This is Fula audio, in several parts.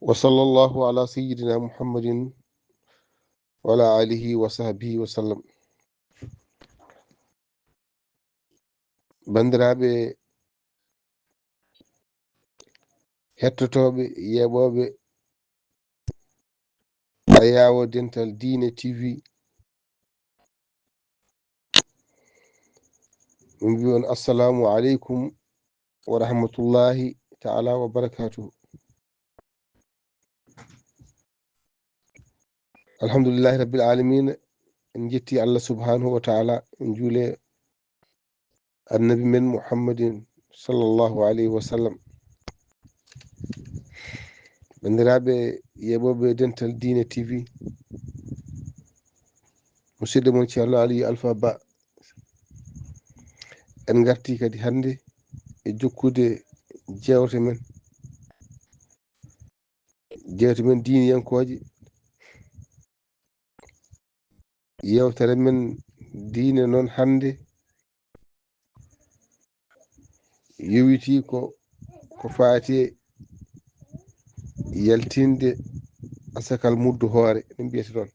وصلى الله على سيدنا محمد وعلى آله وصحبه وسلم. bandiraɓe hettotoɓe yeɓoɓe Ayawo Dental Dine TV, min mbi on assalamu aleykum wa rahmatullahi taala wa barakatuhu. Alhamdulillahi rabbil alamina, en jetti Allah subhanahu wa taala, en juule annabi men Muhammadin sallallahu alayhi wa sallam. bandiraɓe yeɓoɓe Dental Dine TV, musidɗo mon Ceerno Aliou Alpha Ba, en garti kadi hande e jokkude jewte men diiniyankoje. Yewtere men diine noon hande yowiti ko faati yaltinde asakal muddu hoore, ɗum mbiyete ɗon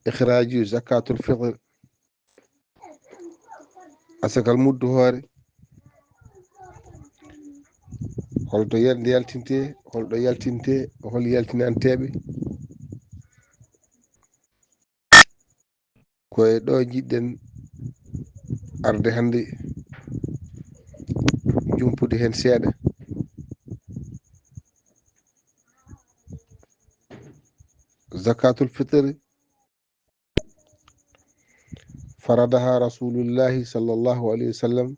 ikhraju zakatul fitr. asakal muddu hoore, holto nde yaltinte, holɗo yaltinte, hol yaltinanteɓe. koye ɗo jiɗɗen arde hande jumpude hen seeɗa. zakatul fitr faradaha rasulullahi sallallahu alayhi wa sallam,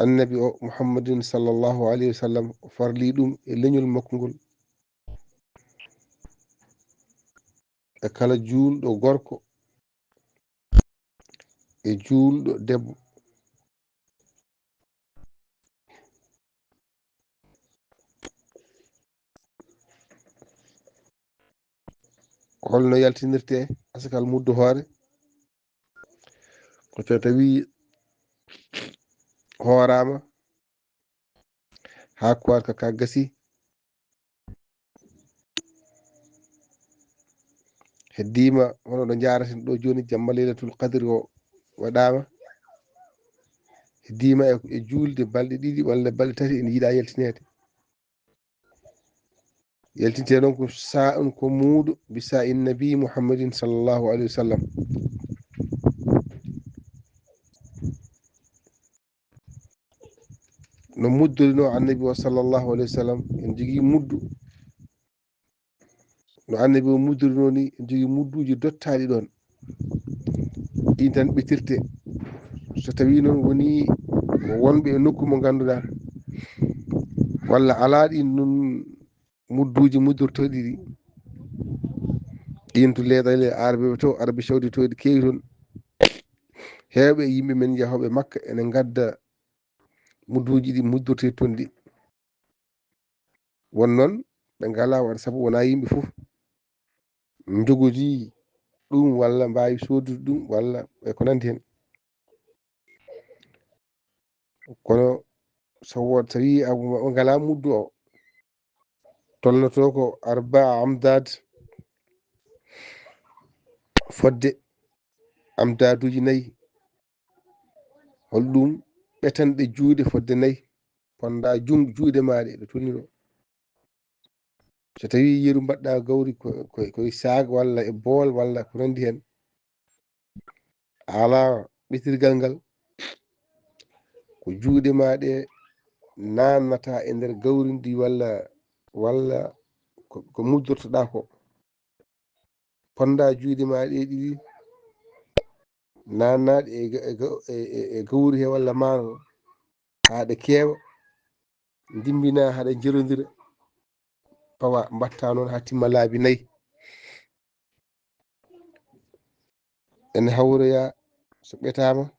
annabi o muhammadin sallallahu alayhi wa sallam farli ɗum e leñol makko ngol e kala juulɗo gorko e juulɗo debbo. holno yaltinirte asakal muddu hoore? ko so tawi hoorama ha kuwarka ka gasi, heddima hono ɗo jaraten ɗo joni jamma laylatul qadri o waɗama, heddima e julde balɗe ɗiɗi walla balɗe tati, ene yiiɗa yaltinede. yaltinte noon ko sa'un ko muudo bi sa'in nabi muhammadin sallallahu alayhi wa sallam. no muddorino annabi o sallallahu alayhi wa sallam, en jogui muddu no annabi o muddirino ni, en jogui mudduji dottaɗi ɗon, ɗin tan ɓetirte. so tawi noon woni wonɓe e nokku mo ganduɗa walla ala ɗin nun mudduji muddortoɗi ɗi, ɗin to leeɗale arabe to arabe saudi to ɗi kewi toon. hewɓe yimɓe men yahoɓe makka ene gadda mudduji ɗi muddorte toon ɗi. won noon ɓe ngala waɗa saabu wona yimɓe foof jogodi ɗum walla mbawi sodude ɗum walla e ko nandi hen. kono so tawi a ngala muddu o, tolnoto ko arbaa amdad, fodde amdaduji 4, holɗum ɓetanɗe juuɗe fodde 4 ponda juuɗe maɗe ɗo tolni ɗo. so tawi yeru mbaɗɗa gawri koye sac walla e bool walla ko nandi hen, ala ɓetirgal ngal, ko juuɗe maɗe nannata e nder gawri ndi walla ko muddortoɗa ko, ponda juuɗe maɗe ɗiɗi nannaɗe e gawri he walla maaro haɗe keewa, dimbina haɗe jerodira, pawa mbatta noon ha timma laabi 4. ene hawroya so ɓetama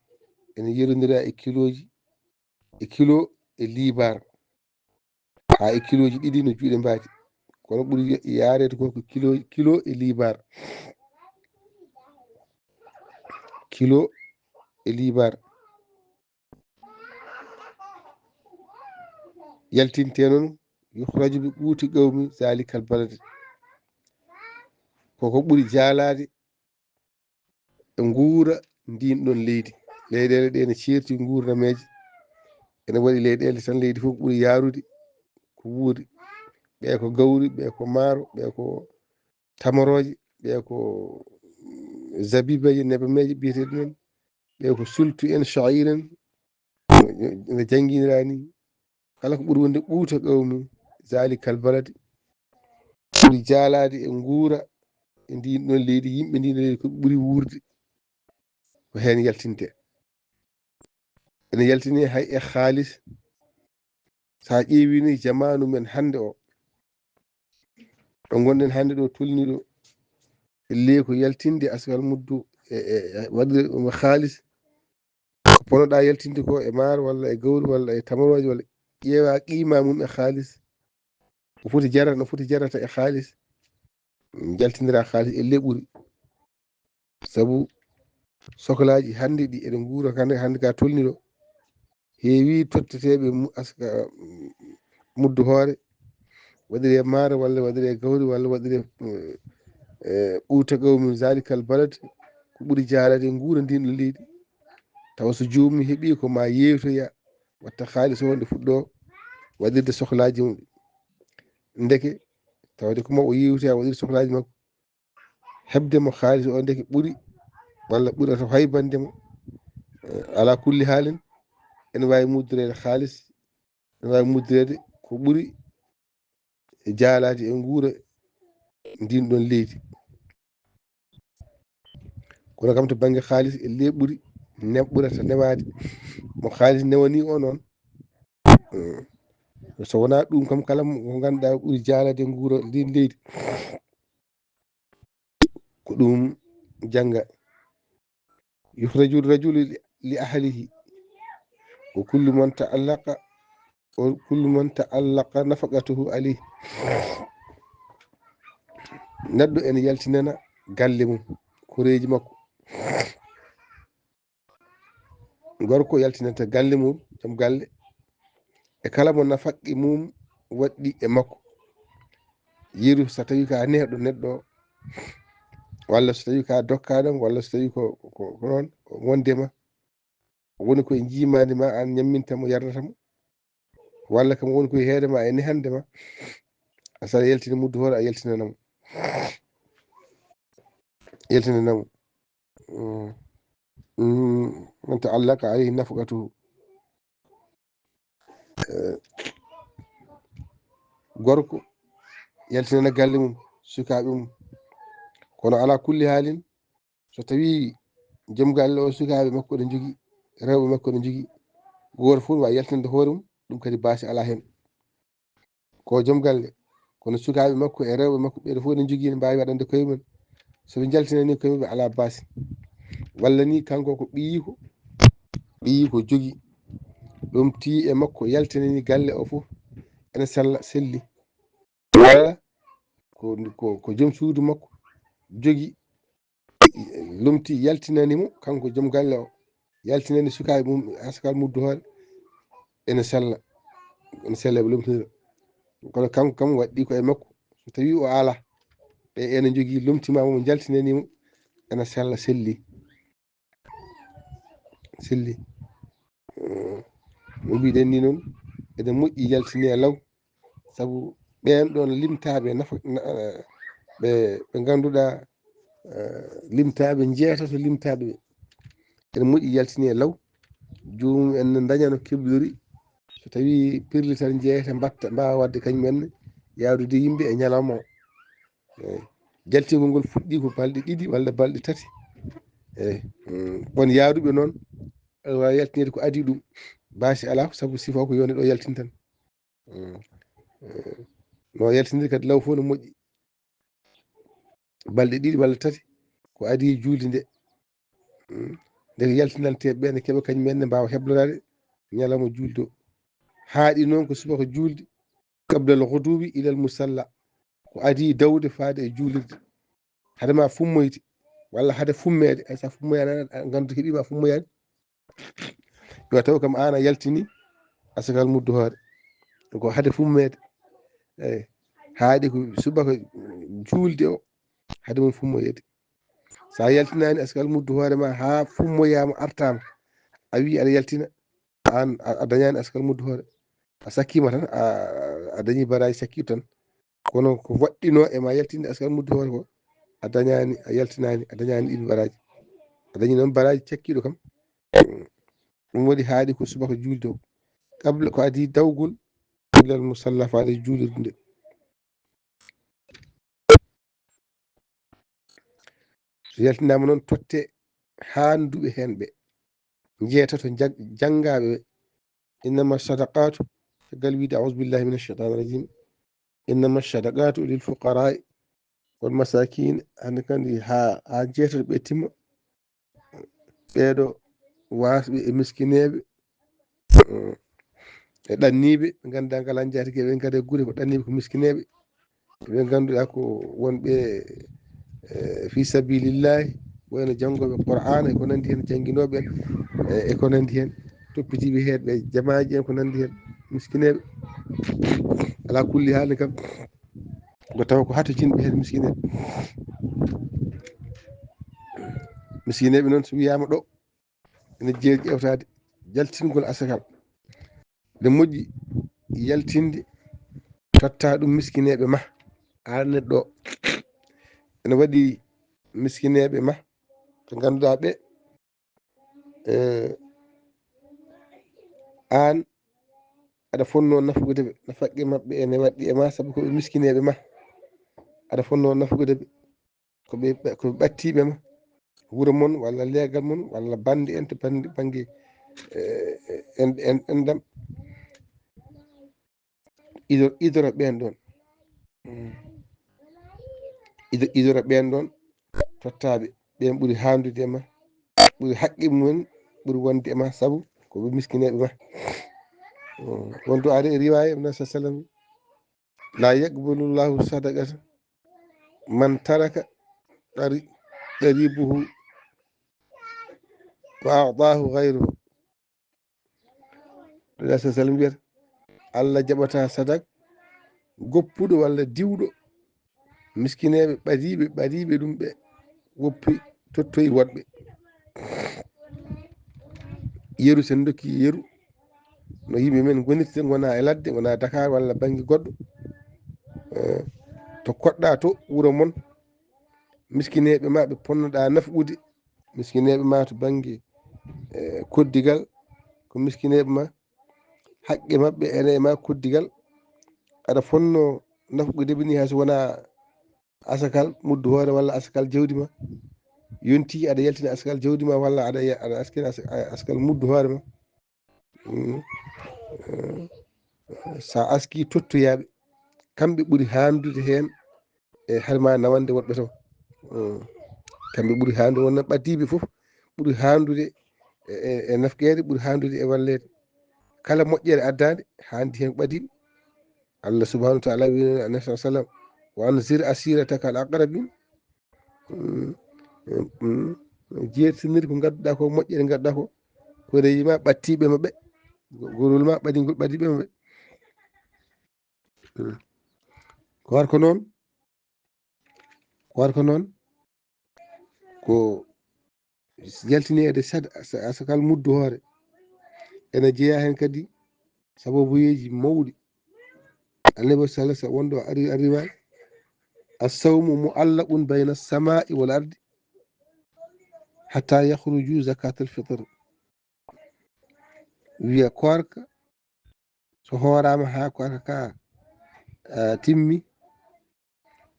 ene yerodira e kiloji, e kilo e libar, ha e kiloji 2 no juuɗe mbati. kono ɓuuri yarede ko kilo e libar, kilo e libar. yaltinte noon yuhraju bi quuti qawmi zalikal balade koko ɓuri jaalade e nguura ndin ɗon leydi. Leyɗele ɗe ne ceerti nguurnameje, ene waɗi leyɗele tan leydi fof ɓuri yaarude ko wuuri. ɓe ko gawri, ɓe ko maaro, ɓe ko tamoroje, ɓe ko zabibaji nebameje biyeteɗi noon, ɓe ko sultu en sha'ir en no jangguinirani. Kala ko ɓuri wonde ɓuuta qawmi zalikal balade ɓuri jaalade e nguura e ndin ɗon leydi. Yimɓe ndin leydi ko ɓuri wuurde ko hen yaltinte. ene yaltini hay e haalis. Sa ƴeewini jamanu men hande o ɗo gonɗen hande ɗo tolniɗo le ko yaltinde asgal muddu e waɗire ɗum haalis ko ponoɗa yaltinde ko e maaro walla e gawri walla e tamoroje walla ƴeewa qima mum e haalis ko foti jarata no foti jarata e haalis. Jaltidira haalis e le ɓuri, sabu sohlaji hande ɗi eɗe nguura hande ka tolniɗo heewi totteteɓe aska muddu hoore waɗire maaro walla waɗire gawri walla waɗire ɓuuta qawmi zalikal balad ko ɓuri jaalade nguura ndin ɗo leydi. tawa so joomum heeɓi ko ma yewtoya watta haalis o nde fuɗɗo waɗirde sohlaji mum, ndeke tawde ko mawɗo yewtoya waɗirde sohlaji makko hebdemo haalis o ndeke ɓuri walla ɓurata haybandemo. ala kulli haalin ene wawi muddirede haalis, ene wawi muddirede ko ɓuri jaalade e nguura ndin ɗon leydi. kono kam to banggue haalis e le ɓuri ɓurata newade mo haalis newani o noon. so wona ɗum kam kala ko ganduɗa ɓuri jaalade e nguura ndin leydi ko ɗum jangga. yuhraju rajulu li ahlihi wa kullu man ta'allaqa nafaqatuhu alayhi. neɗɗo ene yaltinana galle mum koreji makko. gorko yaltinanta galle mum joom galle e kala mo nafaqi mum waɗɗi e makko. yiru so tawi ka neɗɗo neɗɗo walla so tawi ka dokkaɗam walla so tawi ko noon wondema woni koye jimadi ma an ñammintamo yardatamo walla kam woni koye heedema e nehandema asaɗa yaltina muddu hoore a yaltinanamo man ta'allaka alayhi nafaqatuhu. gorko yaltinana galle mum sukaɓe mum kono ala kulli haalin so tawi joom galle o sukaɓe makko ɗe jogui rewɓe makko ɗe jogui goto fof wawi yaltinande hoore mum ɗum kadi baasi ala hen ko joom galle kono sukaɓe makko e rewɓe makko ɓeɗo fof ne jogui ne mbawi waɗande koyemumen soɓe jaltinani koyemumen ala baasi. walla ni kanko ko ɓiyi ko jogui ɗum ti e makko yaltinani galle o fof ene selli walla ko joom suudu makko jogui lumti yaltinanimo kanko joom galle o yaltinani sukaɓe mum askal muddu hoore ene sella ɓe lumtira. kono kanko kam waɗɗi ko e makko so tawi o ala ɓe ene jogui lumtimama mo jaltinanimo ene sella selli no mbiɗen ni noon ene moƴƴi yaltine e law saabu ɓen ɗon limtaɓe ɓe ganduɗa limtaɓe jeetato limtaɓe ene moƴƴi yaltine e law. jomum en dañano keblori so tawi pirlital jeeyata mbatta mbawa wadde kañumenne yawdude yimɓe e ñalawma o. jaltingol ngol fuɗɗi ko balɗe 2 walla balɗe 3 eyyi won yaaruɓe noon aɗa wawi yaltinede ko adi ɗum baasi ala saabu sifa ko yo neɗɗo yaltin tan. no yaltiniri kadi law fof no moƴƴi balɗe 2 walla 3 ko adi julde nde nde yaltinanteɓe ɓe ne keeɓa kañumenne mbawa heblorade ñalawma julde o. haaɗi noon ko subaka julde qablal ghuduwi ilal musalla ko adi dawde faade e julirde hadema fummoyde walla hade fummede hay sa fummoyani a gandu heeɓima fummoyani yo taw kam an a yaltini asakal muddu hoore ko hade fummede eyi haaɗi ko subaka juulde o hade mum fummoyede sa yaltinani askal muddu hoore ma ha fummoyama artama a wi aɗa yaltina an a dañani askal muddu hoore a sakkima tan a dañi baraji sakkiɗo tan kono ko waɗɗino e ma yaltinde askal muddu hoore ko a dañani a yaltinani a dañani ɗiɗi baraji a dañi noon baraji cakkiɗo kam ɗum waɗi haaɗi ko subaka juulde o qabla ko adi dawgol ilal musalla faade juulirde nde so yaltinama noon totte handuɓe hen ɓe jeetato janggaɓe ɓe innama sadaqatu gal wiide auzu billahi min alcheitan rajim innama sadaqatu lil fuqarai wal masakin hande kandi ha jeetato ɓe timma ɓeɗo wasɓe e miskineɓe e ɗanniɓe ɓe ganduɗa ngala jatigi ɓen kadi e guure ko ɗanniɓe ko miskineɓe ɓe ganduɗa ko wonɓe fi sabilillahi wayno janggoɓe qur'ana e ko nandi hen jangguinoɓe e ko nandi hen toppitiɓe heɗɓe jamaji en ko nandi hen miskineɓe ala kulli haali kam ngo taw ko hato jinɓe hen miskineɓe noon so wiyama ɗo ene jeeri ƴewtade jaltingol asakal nde moƴƴi yaltinde totta ɗum miskineɓe ma an neɗɗo ene waɗi miskineɓe ma ɓe ganduɗa ɓe an aɗa fonno nafugodeɓe nafaqqe mabɓe ene waɗɗi e ma saabu koɓe miskineɓe ma aɗa fonno nafugodeɓe koɓe ɓattiɓe ma wuuro moon walla leegal moon walla bande en to banggue endam idora ɓen ɗon idora ɓen ɗon tottaɓe ɓen ɓuuri handude e ma ɓuuri haqqe mumen ɓuuri wonde e ma saabu koɓe miskineɓe ma wonto ari e riwaya ibn sallam la yaqbalu llahu sadaqata man taraka qaribuhu wa a'tahu ghayruhu rasul sallallahu sallam wiyata Allah jaɓata sadak goppuɗo walla diwɗo miskineɓe ɓadiɓe ɗum ɓe woppi tottoyi woɗɓe yeru sen dokki yeru no yimɓe men gonirte gona e ladde wona Dakar walla banggue goɗɗo to koɗɗa to wuuro moon miskineɓe ma ɓe ponnoɗa nafɓude miskineɓe ma to banggue koddigal ko miskineɓe ma haqqe mabɓe ene e ma koddigal aɗa fonno nafɓude ɓe ni hayso wona asakal muddu hoore walla asakal jawdi ma yonti aɗa yaltina asakal jawdi ma walla aɗa askina asakal muddu hoore ma sa aski tottoyaɓe kamɓe ɓuuri handude hen e harma nawande woɗɓe taw kamɓe ɓuuri handude wonno ɓaddiɓe foof ɓuuri handude e nafqede ɓuuri handude e wallede kala moƴƴere addade handi hen ɓadiɓe Allah subahanahu wa taala wino annabi sa sallam wa anzir asirataka al aqrabin jertinir ko gadduɗa ko moƴƴere gadduɗa ko rewima ɓattiɓe maɓe gorol ma ɓaɗigol ɓadiɓe maɓe ko war ko noon ko yaltinede asakal muddu hoore ene jeeya hen kadi sababuyeji mawɗi annabi sallallahu alaihi wonɗo ariwani assawmu muallaqun bayna as-samai wal ardi hatta yakhruju zakat al-fitr wiya korka so horama ha korka ka timmi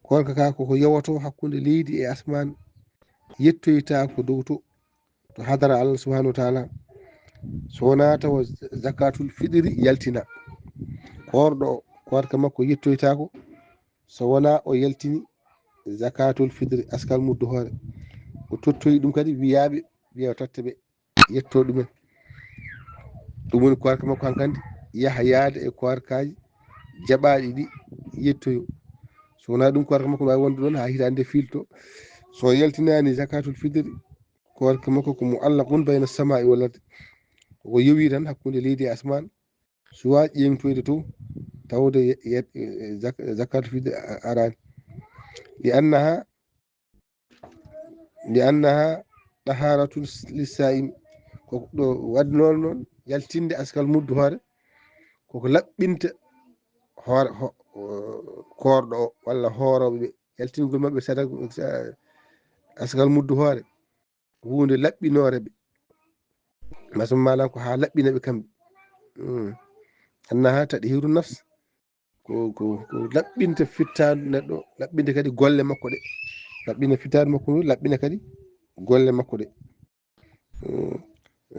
korka ka koko yowoto hakkude leydi e asman yettoyta ko dow to hadara Allah subhanahu wa taala so wona taw zakatul fitri yaltina korɗo korka makko yettoytako so wona o yaltini zakatul fitri askal muddu hoore o tottoyi ɗum kadi wiyaɓe wiya totta ɓe yetto ɗumen ɗum woni korka makko hankkandi yaaha yaada e korkaji jaɓaɗi ɗi yettoyo so wona ɗum korka makko wawi wonde ɗon ha hitande nde filto so yaltinani zakatul fitri korka makko ko muallaqun bayna as-samai wal ardi ko yowi tan hakkude leydi e asman suwa ƴeŋtoyde to tawde zakatu fitr arani li annaha taharatun lissaim ko ɗo wadnoon noon yaltinde askal muddu hoore koko laɓɓinta hoore korɗo o walla hooroɓe ɓe yaltingol maɓɓe askal muddu hoore hunde laɓɓinore ɓe masum malan ko ha laɓɓina ɓe kamɓe annaha tadhiru nafs ko laɓɓinta fittadu neɗɗo laɓɓinta kadi golle makko ɗe laɓɓina fittadu makko ndu laɓɓina kadi golle makko ɗe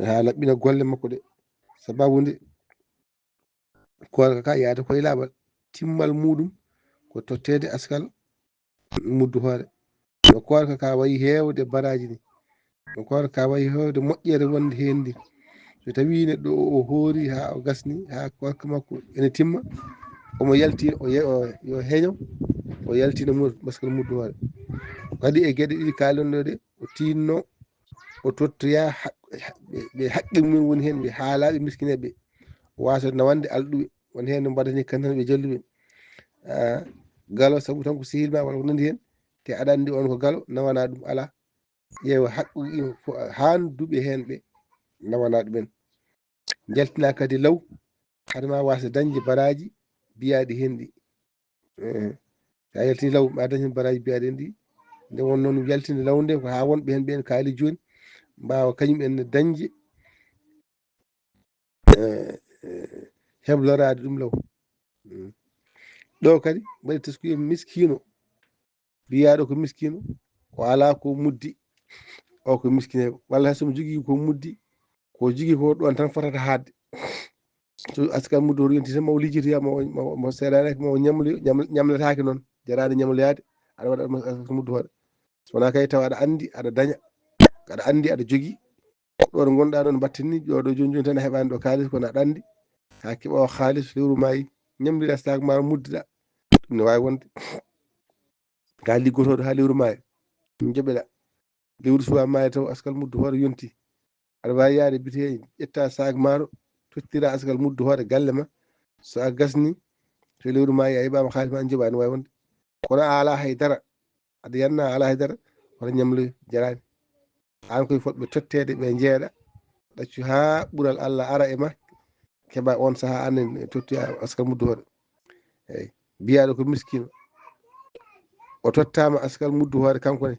ha laɓɓina golle makko ɗe sababude korka ka yaada koye laaɓal timmal muɗum ko tottede askal muddu hoore no korka ka wayi hewde baraji ni no korka ka wayi hewde moƴƴere wonde hen ndi so tawi neɗɗo o hoori ha o gasni ha korka makko ene timma omo yalti yo heeño o yaltina askal muddu hoore kadi e gueɗe ɗiɗi kalonɗo ɗe o tinno o tottoya ɓe haqqe mumen woni hen ɓe haalaɓe miskineɓe o wasa nawande alɗuɓe won hen no mbaɗani kantan ɓe jalluɓe galo saabu tan ko sehilma walla ko nandi hen te aɗa andi on ko galo nawana ɗum ala ƴeewa haqqu handuɓe hen ɓe nawana ɗumen jaltina kadi law hadema wasa dañde baraji biyaɗi hen ɗi sa yaltini law ma dañ hen baraji biyaɗi hen ɗi nde won noon yaltinde law nde ko ha wonɓe hen ɓen kaali joni mbawa kañum en dañde heblorade ɗum law ɗo kadi mbaɗi teskuye miskino biyaɗo ko miskino o ala ko muddi o ko miskinewo walla somo jogui ko muddi ko jogui ko ɗon tan fotata hadde so askal muddu hoto yonti tan mawo lijitoya mo seeɗanake mo ñamletake noon jarani ñamloyade aɗa waɗa askal muddu hoore sowona kay taw aɗa andi aɗa daña aɗa andi aɗa jogui ɗo ɗo gonɗa ɗon battini ɗo joni joni tan a heɓani ɗo kalis kono aɗa andi ha keeɓa o haalis lewru maayi ñamlira sac ma muddiɗa ɗum ne wawi wonde ka liggotoɗo ha lewru maayi joɓeɗa lewru suwa maayi taw askal muddu hoore yonti aɗa wawi yaade bite ƴetta sac maaro tottira askal muddu hoore galle ma so a gasni so lewru maayi a heɓama haalis ma joɓa ne wawi wonde kono a ala haydara aɗa yanna ala haydara hoto ñamloyo jarani an koye fotɓe tottede ɓe jeeɗa ɗaccu ha ɓuural Allah ara e ma keeɓa on saaha annen tottoya askal muddu hoore eyyi biyaɗo ko miskino o tottama askal muddu hoore kankone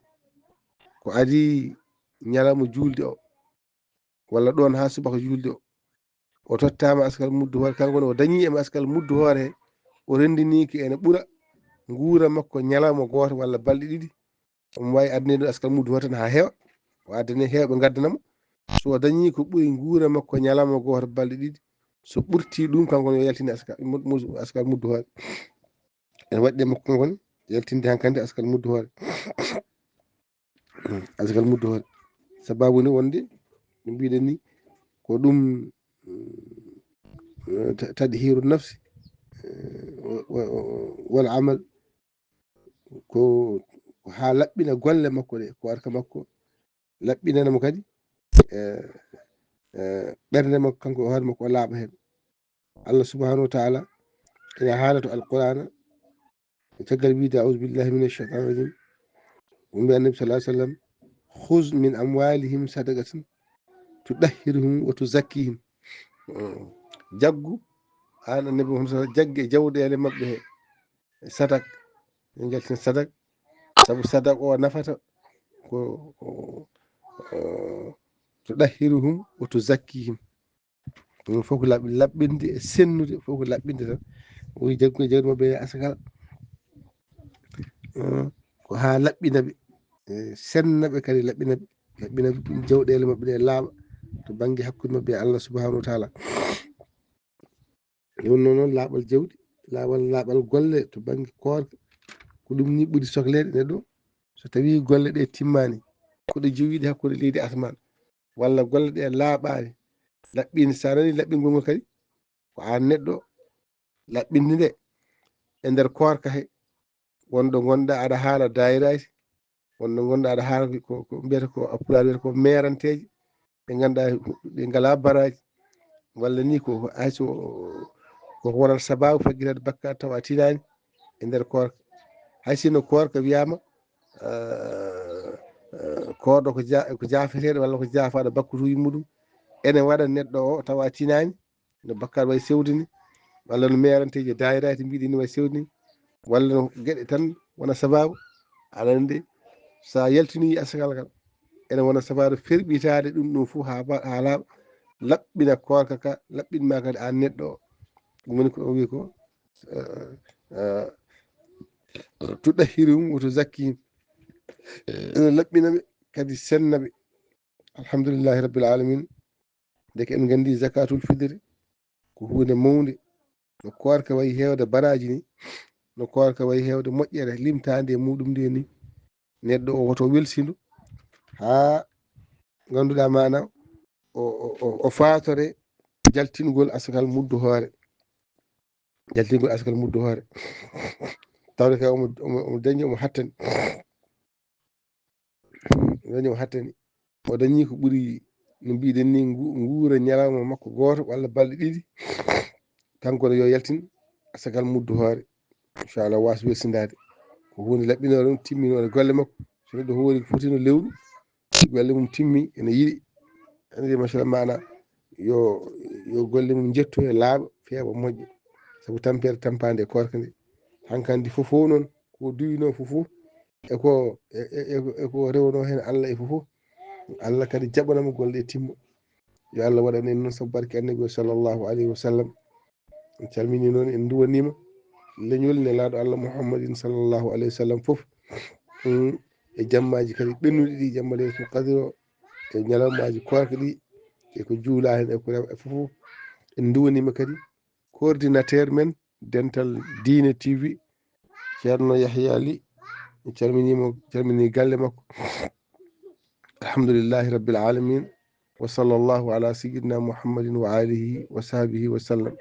ko adi ñalawma julde o walla ɗon ha subaka julde o tottama askal muddu hoore kankone o dañi ema askal muddu hoore he o rendiniki ene ɓuura guura makko ñalawma goto walla balɗe ɗiɗi omo wawi addane askal muddu hoore tan ha heewa o addane hewɓe gaddanamo so dañi ko ɓuuri guura makko ñalawma goto balɗe ɗiɗi so ɓurti ɗum kankone yo yaltine askal muddu hoore ene waɗɗe makko kankone yaltinde hankkandi askal muddu hoore askal muddu hoore sababu nde wonde no mbiɗen ni ko ɗum tadhiru nafsi wal amal ko ha laɓɓina golle makko ɗe ko arka makko laɓɓinanamo kadi ɓernde makko kanko hoore makko o laaɓa hen Allah subhanahu wa taala ina haala to alqur'ana caggal wiide a'udhu billahi minash shaitanir rajim wonɓe annabi sallallahu alaihi wasallam khuz min amwalihim sadaqatan tudahhiruhum wa tuzakkihim jaggu an annabi Muhammad sallallahu jagge jawɗele mabɓe he sadak en jaltin sadak sabu sadak o nafata ko tudahhiruhum wa tuzakkihim ɗum fof ko laɓɓinde e sennude fof ko laɓɓinde tan o wi jaggu jawdi mabɓe asakal ko ha laɓɓinaɓe sennaɓe kadi laɓɓinaɓe jawɗele mabɓe ɗe laaɓa to banggue hakkude mabɓe e Allah subhanahu wa taala wonno noon laaɓal jawdi laaɓal golle to banggue korka ko ɗum ni ɓuuri sohlede neɗɗo so tawi golle ɗe timmani koɗo jowiɗe hakkude leydi asman walla golle ɗe laaɓani laɓɓinde sa nani laɓɓingol ngol kadi ko an neɗɗo laɓɓinde nde e nder korka he wonɗo gonɗa aɗa haala dayiraji wonɗo gonɗa aɗa haala ko mbiyata ko Pulaar wiyata ko meranteje ɗe ganduɗa ɗe ngala baraji walla ni ko hayso ko wonal sababu faggirade bakka tawa tinani e nder korka. hay sinno korka wiyama korɗo ko jafeteɗo walla ko jafaɗo bakkutuji muɗum ene waɗa neɗɗo o tawa tinani no bakkaɗo way sewdini walla no meranteji dayirati mbiɗi ni way sewdini walla no gueɗe tan wona sababu. aɗa andi sa yaltini asagal ngal ene wona sababu ferɓitade ɗum fof ha laaɓa laɓɓina korka ka laɓɓinma kadi an neɗɗo o. ɗum woni ko o wi ko tuɗahirum woto zakkihim, ene laɓɓinaɓe kadi sennaɓe. alhamdulillahi rabbil alamin. deke en gandi zakatul fitri ko hunde mawde no korka wayi hewde baraji ni, no korka wayi hewde moƴƴere limtade e muɗum nde ni, neɗɗo o woto welsidu ha ganduɗa manam o fatore jaltingol asakal muddu hoore, jaltingol asakal muddu hoore. tawde ka omo dañi omo hattani, o dañi ko ɓuuri no mbiɗen ni guura ñalawma makko goto walla balɗe ɗiɗi kanko yo yaltin asakal muddu hoore, inchallah wasa welsidade ko hunde laɓɓinore ɗum timminode golle makko. so neɗɗo hoori ko fotino lewru golle mum timmi ene yiiɗi andi machallah mana yo golle mum jetto e laaɓa feeɓa moƴƴa, saabu tampere tampade e korka nde. hankkandi fofo noon ko duyino fofo eko rewno hen Allah e fofo. Allah kadi jaɓanamo golle ɗe timma. yo Allah waɗan en noon saabu barke annabi sallllahu alayhi wa sallam. en calmini noon en duwanima leñol nelaɗo Allah muhammadin sallllahu alayhi wa sallam foof e jammaji kadi ɓennuɗi ɗi jamma laylatul qadre o e ñalawmaji korka ɗi eko juula hen eko rewa e fofo. en duwanima kadi coordinateur men dental Dina TV ceerno Yahya Ly, en calminimo calmini galle makko. alhamdulillahi rabbil alamin wa sallllahu ala sayyidina muhammadin wa alihi wa sahbihi wa sallam.